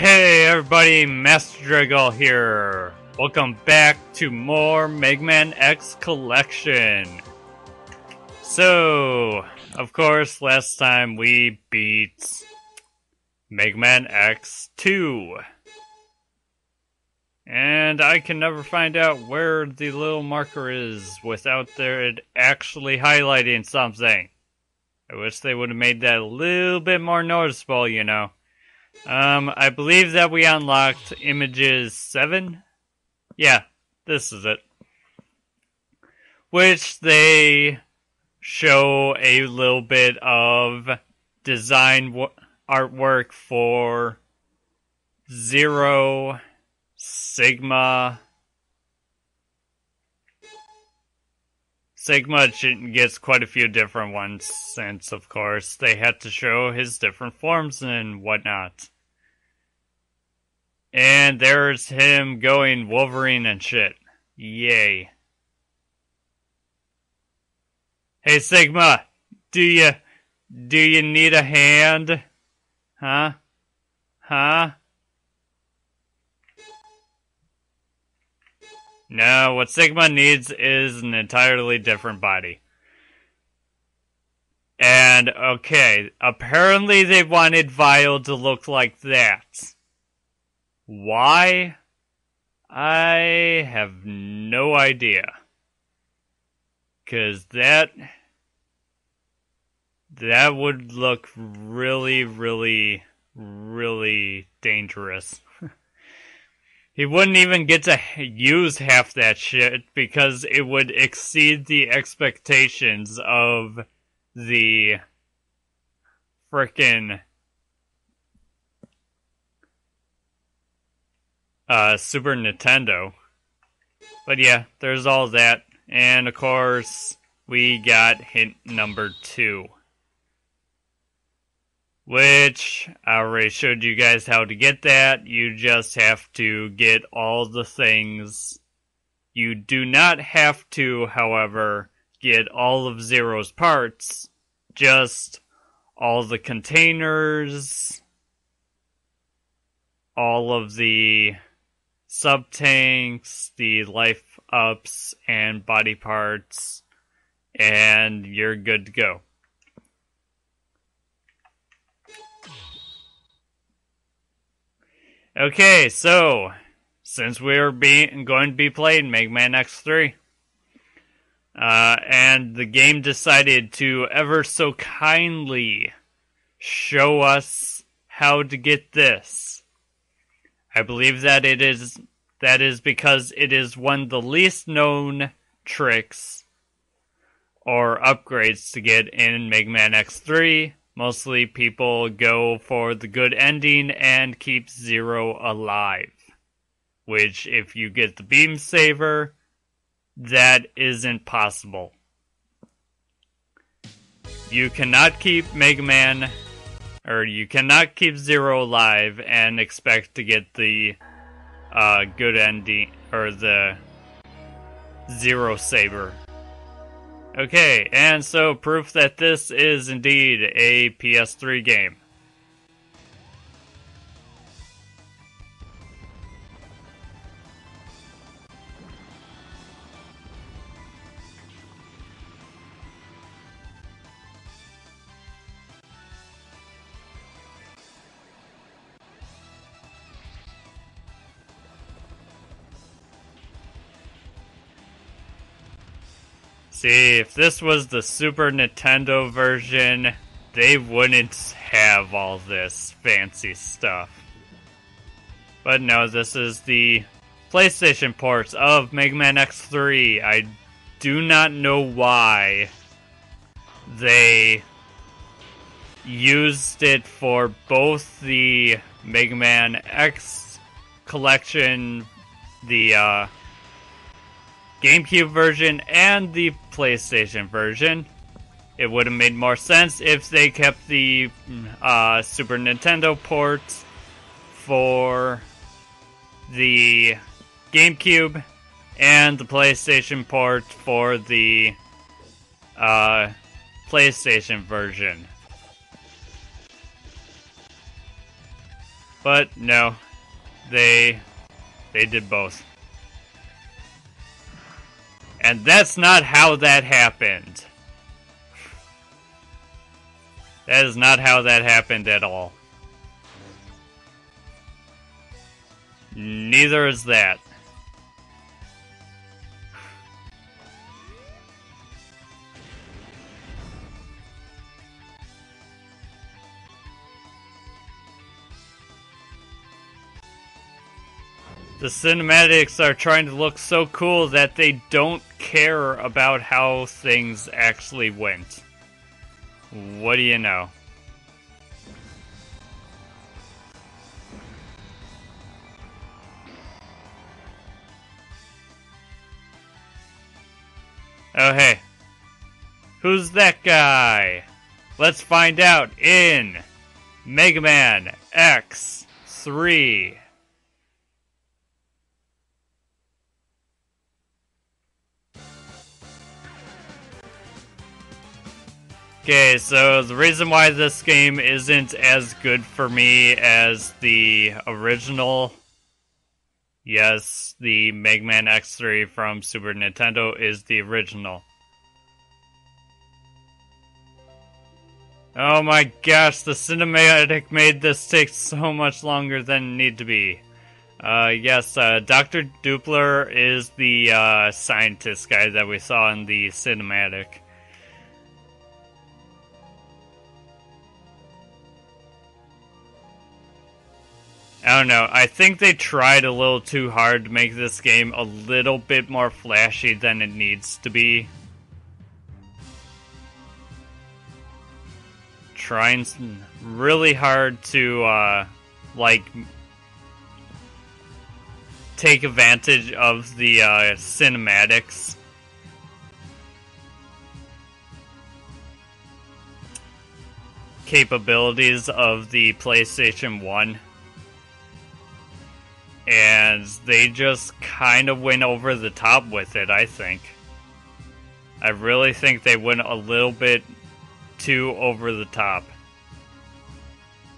Hey everybody, Master Dragal here. Welcome back to more Megaman X Collection. So, of course, last time we beat Megaman X2. And I can never find out where the little marker is without it actually highlighting something. I wish they would have made that a little bit more noticeable, you know. I believe that we unlocked images 7? Yeah, this is it. Which they show a little bit of design artwork for Zero, Sigma. Sigma gets quite a few different ones, since, of course, they had to show his different forms and whatnot. And there's him going Wolverine and shit. Yay. Hey, Sigma, do you need a hand? Huh? No, what Sigma needs is an entirely different body. And, okay, apparently they wanted Vile to look like that. Why? I have no idea. 'Cause that would look really, really, really dangerous. He wouldn't even get to use half that shit because it would exceed the expectations of the frickin' Super Nintendo. But yeah, there's all that. And of course, we got hint number 2. Which, I already showed you guys how to get that. You just have to get all the things. You do not have to, however, get all of Zero's parts. Just all the containers, all of the sub-tanks, the life-ups, and body parts, and you're good to go. Okay, so, since we're going to be playing Megaman X3, and the game decided to ever so kindly show us how to get this, I believe that is because it is one of the least known tricks or upgrades to get in Megaman X3. Mostly people go for the good ending and keep Zero alive. Which, if you get the Beam Saber, that isn't possible. You cannot keep Megaman, or you cannot keep Zero alive and expect to get the good ending, or the Z-Saber. Okay, and so proof that this is indeed a PS3 game. See, if this was the Super Nintendo version, they wouldn't have all this fancy stuff. But no, this is the PlayStation ports of Megaman X3. I do not know why they used it for both the Megaman X collection, the GameCube version, and the PlayStation version. It would have made more sense if they kept the Super Nintendo port for the GameCube and the PlayStation port for the PlayStation version. But no, they did both. And that's not how that happened. That is not how that happened at all. Neither is that. The cinematics are trying to look so cool that they don't care about how things actually went. What do you know? Oh hey, who's that guy? Let's find out in Megaman X3. Okay, so the reason why this game isn't as good for me as the original, yes, the Megaman X3 from Super Nintendo is the original. Oh my gosh, the cinematic made this take so much longer than it needed to be. Yes, Dr. Doppler is the scientist guy that we saw in the cinematic. I don't know, I think they tried a little too hard to make this game a little bit more flashy than it needs to be. Trying really hard to, like, take advantage of the, cinematics. Capabilities of the PlayStation 1. And they just kind of went over the top with it, I think. I really think they went a little bit too over the top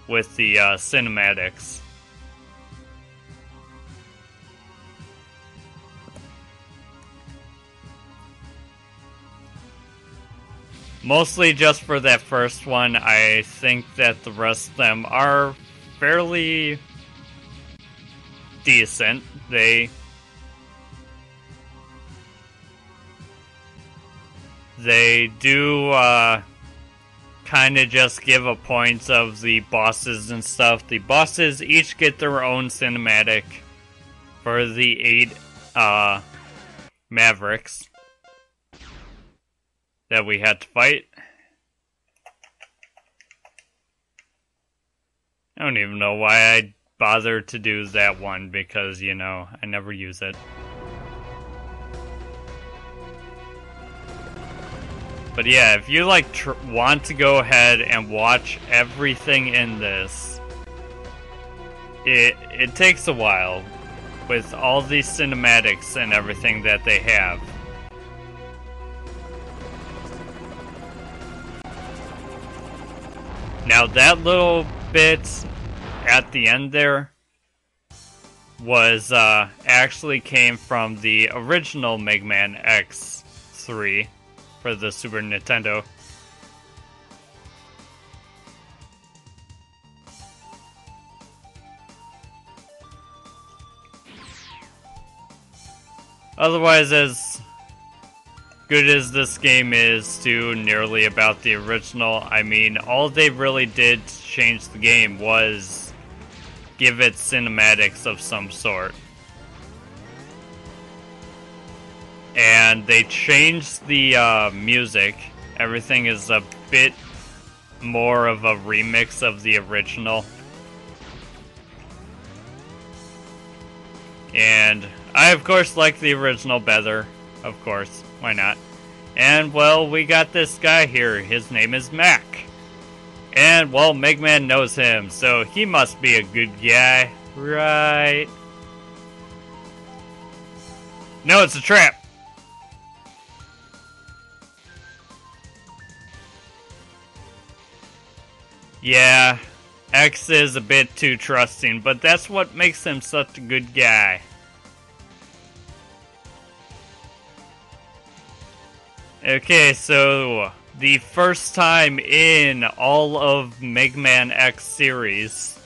with the cinematics. Mostly just for that first one. I think that the rest of them are fairly decent. They do kind of just give a point of the bosses and stuff. The bosses each get their own cinematic for the 8 Mavericks that we had to fight. I don't even know why I bothered to do that one, because, you know, I never use it. But yeah, if you like want to go ahead and watch everything in this, it takes a while with all these cinematics and everything that they have. Now that little bit at the end there was actually came from the original Megaman X3 for the Super Nintendo. Otherwise, as good as this game is to nearly about the original, I mean, all they really did to change the game was give it cinematics of some sort. And they changed the music. Everything is a bit more of a remix of the original. And I, of course, like the original better. Of course, why not? And, well, we got this guy here. His name is Mac. And, well, Megaman knows him, so he must be a good guy, right? No, it's a trap! Yeah, X is a bit too trusting, but that's what makes him such a good guy. Okay, so the first time in all of Megaman X series.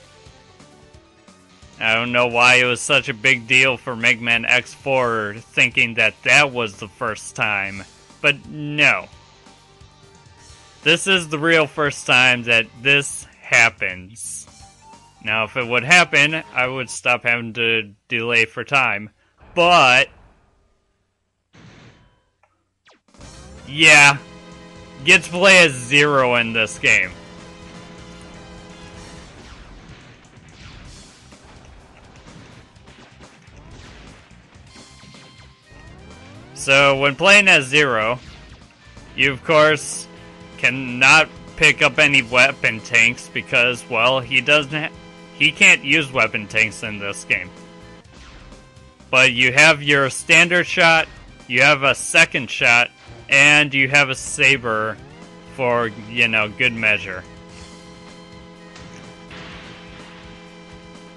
I don't know why it was such a big deal for Megaman X4 thinking that that was the first time, but no. This is the real first time that this happens. Now, if it would happen, I would stop having to delay for time, but yeah, get to play as Zero in this game. So, when playing as Zero, you of course cannot pick up any weapon tanks because, well, he can't use weapon tanks in this game. But you have your standard shot, you have a second shot, and you have a saber for, good measure.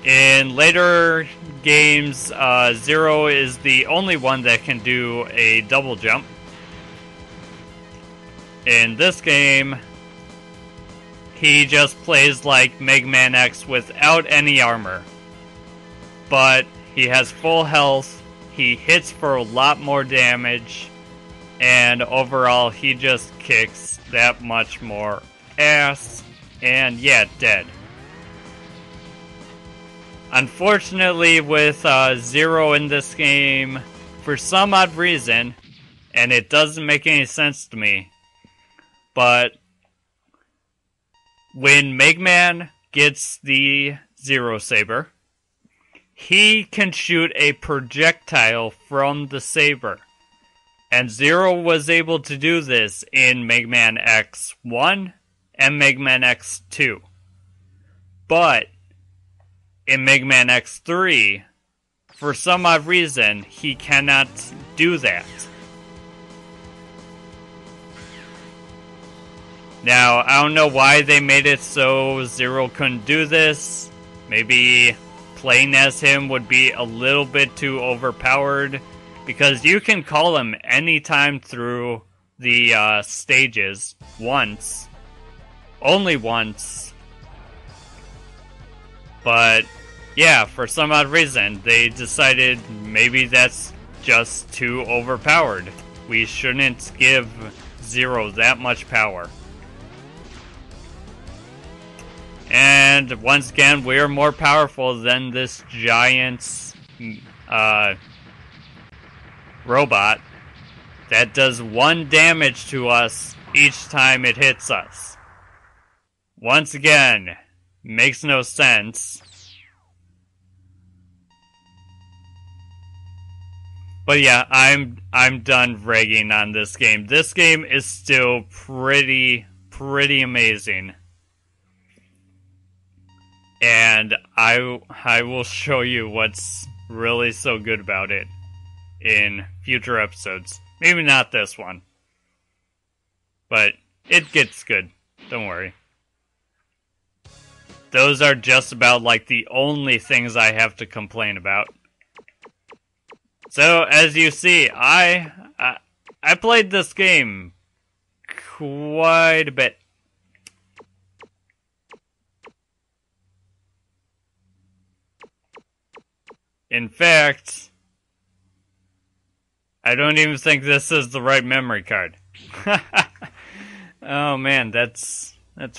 In later games, Zero is the only one that can do a double jump. In this game, he just plays like Megaman X without any armor. But he has full health, he hits for a lot more damage, and overall he just kicks that much more ass, and yeah, dead. Unfortunately, with Zero in this game, for some odd reason, and it doesn't make any sense to me, but when Megaman gets the Z-Saber, he can shoot a projectile from the saber. And Zero was able to do this in Megaman X1 and Megaman X2. But in Megaman X3, for some odd reason, he cannot do that. Now, I don't know why they made it so Zero couldn't do this. Maybe playing as him would be a little bit too overpowered, because you can call him anytime through the stages once. Only once. But yeah, for some odd reason, they decided maybe that's just too overpowered. We shouldn't give Zero that much power. And once again, we're more powerful than this giant robot that does 1 damage to us each time it hits us. Once again, makes no sense. But yeah, I'm done ragging on this game. This game is still pretty amazing. And I will show you what's really so good about it in future episodes. Maybe not this one. But it gets good. Don't worry. Those are just about like the only things I have to complain about. So, as you see, I played this game quite a bit. In fact, I don't even think this is the right memory card. Oh man, that's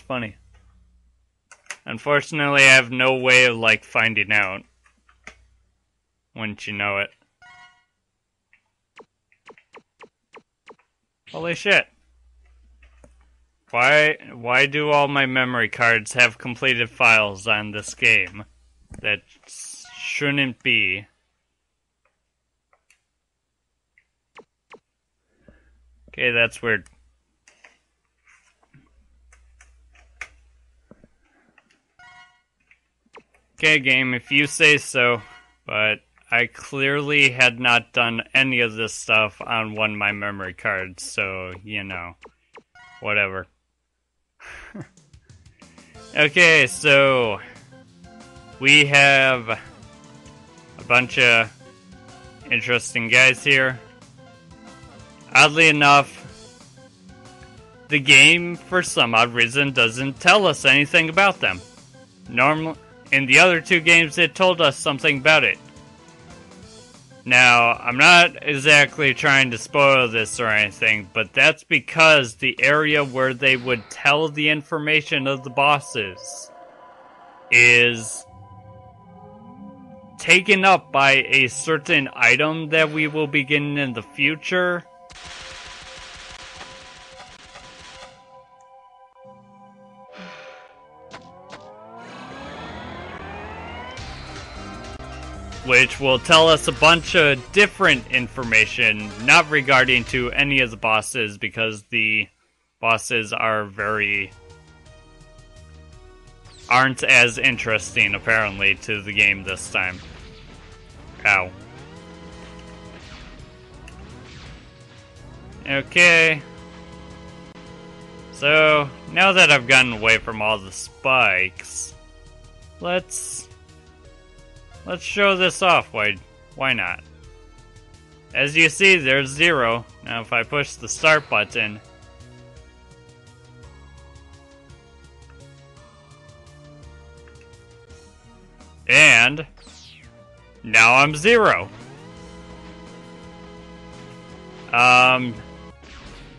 funny. Unfortunately, I have no way of like finding out. Wouldn't you know it? Holy shit. Why do all my memory cards have completed files on this game that shouldn't be? Okay, that's weird. Okay, game, if you say so, but I clearly had not done any of this stuff on one of my memory cards, so, whatever. Okay, so we have a bunch of interesting guys here. Oddly enough, the game, for some odd reason, doesn't tell us anything about them. Normally, in the other two games, it told us something about it. Now, I'm not exactly trying to spoil this or anything, but that's because the area where they would tell the information of the bosses is taken up by a certain item that we will be getting in the future. Which will tell us a bunch of different information, not regarding to any of the bosses, because the bosses aren't as interesting, apparently, to the game this time. Ow. Okay. So, now that I've gotten away from all the spikes, let's show this off. Why not? As you see, there's 0. Now if I push the start button, and now I'm 0.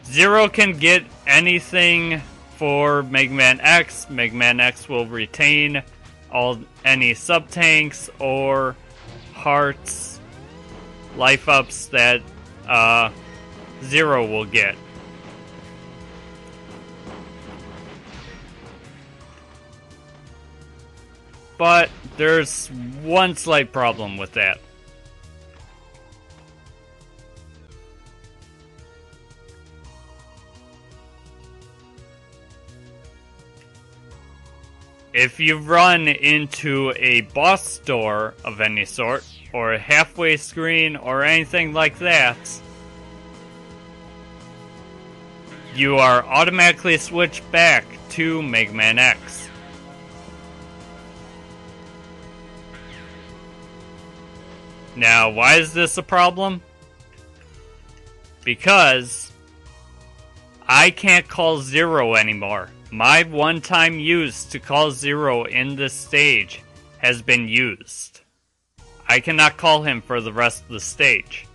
0 can get anything for Megaman X. Megaman X will retain any sub-tanks or hearts, life ups that 0 will get. But there's one slight problem with that. If you run into a boss door of any sort, or a halfway screen, or anything like that, you are automatically switched back to Megaman X. Now, why is this a problem? Because I can't call 0 anymore. My one-time use to call 0 in this stage has been used. I cannot call him for the rest of the stage.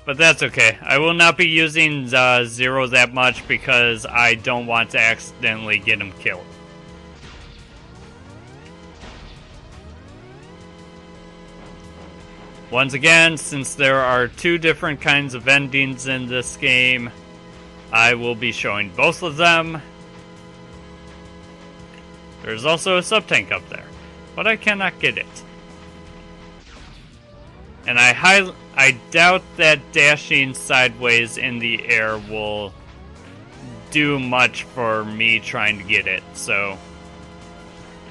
But that's okay. I will not be using 0 that much because I don't want to accidentally get him killed. Once again, since there are 2 different kinds of endings in this game, I will be showing both of them. There's also a sub-tank up there, but I cannot get it. And I doubt that dashing sideways in the air will do much for me trying to get it. So,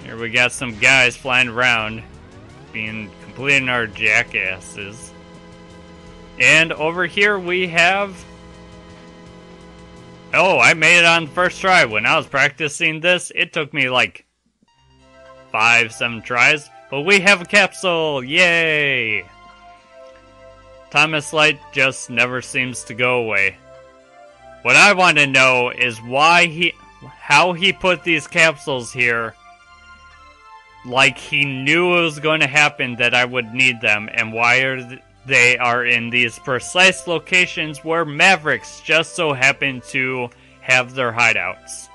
here we got some guys flying around, completing our jackasses. And over here we have... Oh, I made it on the first try. When I was practicing this, it took me like 5-7 tries. But we have a capsule! Yay! Thomas Light just never seems to go away. What I want to know is how he put these capsules here, like he knew it was going to happen that I would need them, and why they are in these precise locations where Mavericks just so happen to have their hideouts.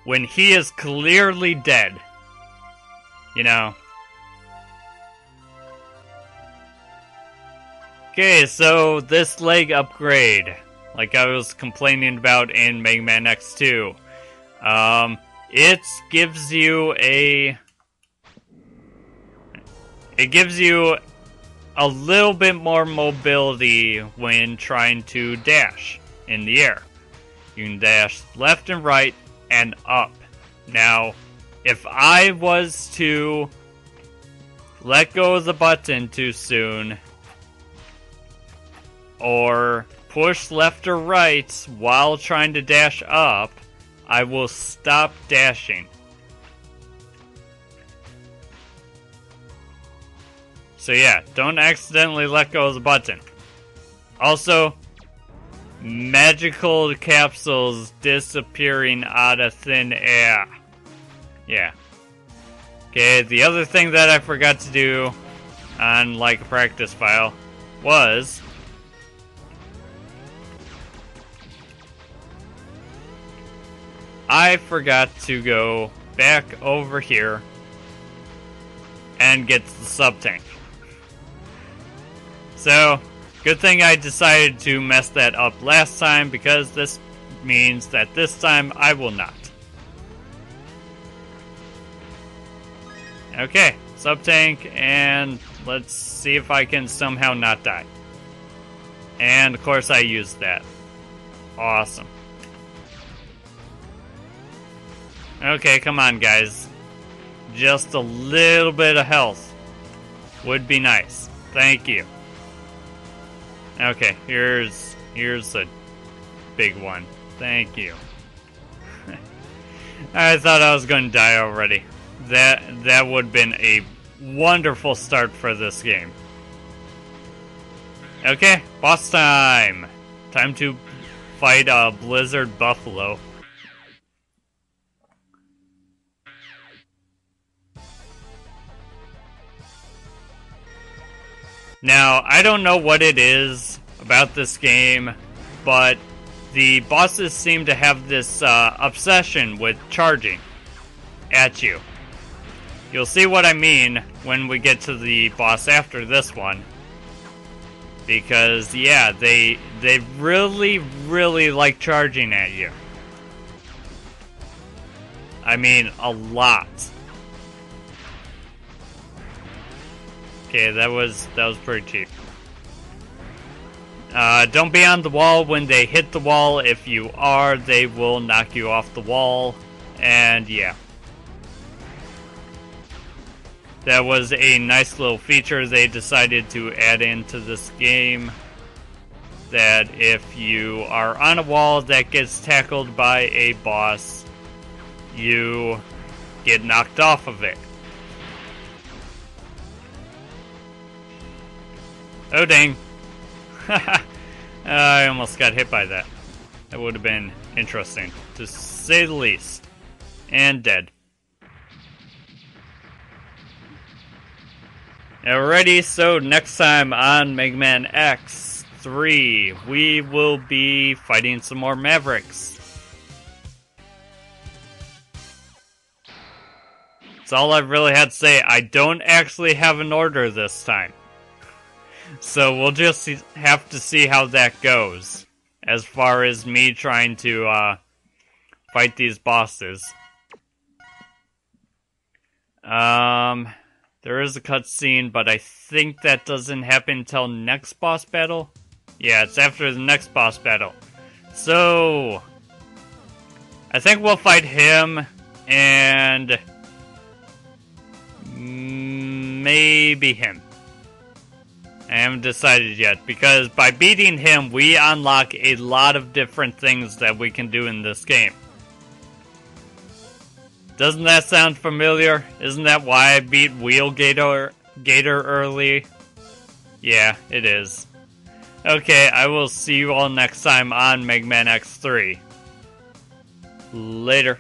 When he is clearly dead. You know. Okay, so this leg upgrade, like I was complaining about in Megaman X2, it gives you a little bit more mobility when trying to dash in the air. You can dash left and right and up. Now, if I was to let go of the button too soon, or push left or right while trying to dash up, I will stop dashing. So yeah, don't accidentally let go of the button. Also, magical capsules disappearing out of thin air. Yeah. Okay, the other thing that I forgot to do on like a practice file was I forgot to go back over here and get the sub-tank. So, good thing I decided to mess that up last time, because this means that this time I will not. Okay, sub-tank, and let's see if I can somehow not die. And of course I used that. Awesome. Okay, come on guys. Just a little bit of health would be nice. Thank you. Okay, here's a big one. Thank you. I thought I was going to die already. That would have been a wonderful start for this game. Okay, boss time. Time to fight a Blizzard Buffalo. Now, I don't know what it is about this game, but the bosses seem to have this obsession with charging at you. You'll see what I mean when we get to the boss after this one. Because, yeah, they really, really like charging at you. I mean, a lot. Okay, that was pretty cheap. Don't be on the wall when they hit the wall. If you are, they will knock you off the wall. And yeah. That was a nice little feature they decided to add into this game. That if you are on a wall that gets tackled by a boss, you get knocked off of it. Oh dang. I almost got hit by that. That would have been interesting, to say the least. And dead. Alrighty, so next time on Megaman X3, we will be fighting some more Mavericks. That's all I really had to say. I don't actually have an order this time. So we'll just have to see how that goes, as far as me trying to fight these bosses. There is a cutscene, but I think that doesn't happen until next boss battle. Yeah, it's after the next boss battle. So I think we'll fight him and maybe him. I haven't decided yet, because by beating him, we unlock a lot of different things that we can do in this game. Doesn't that sound familiar? Isn't that why I beat Wheel Gator early? Yeah, it is. Okay, I will see you all next time on Megaman X3. Later.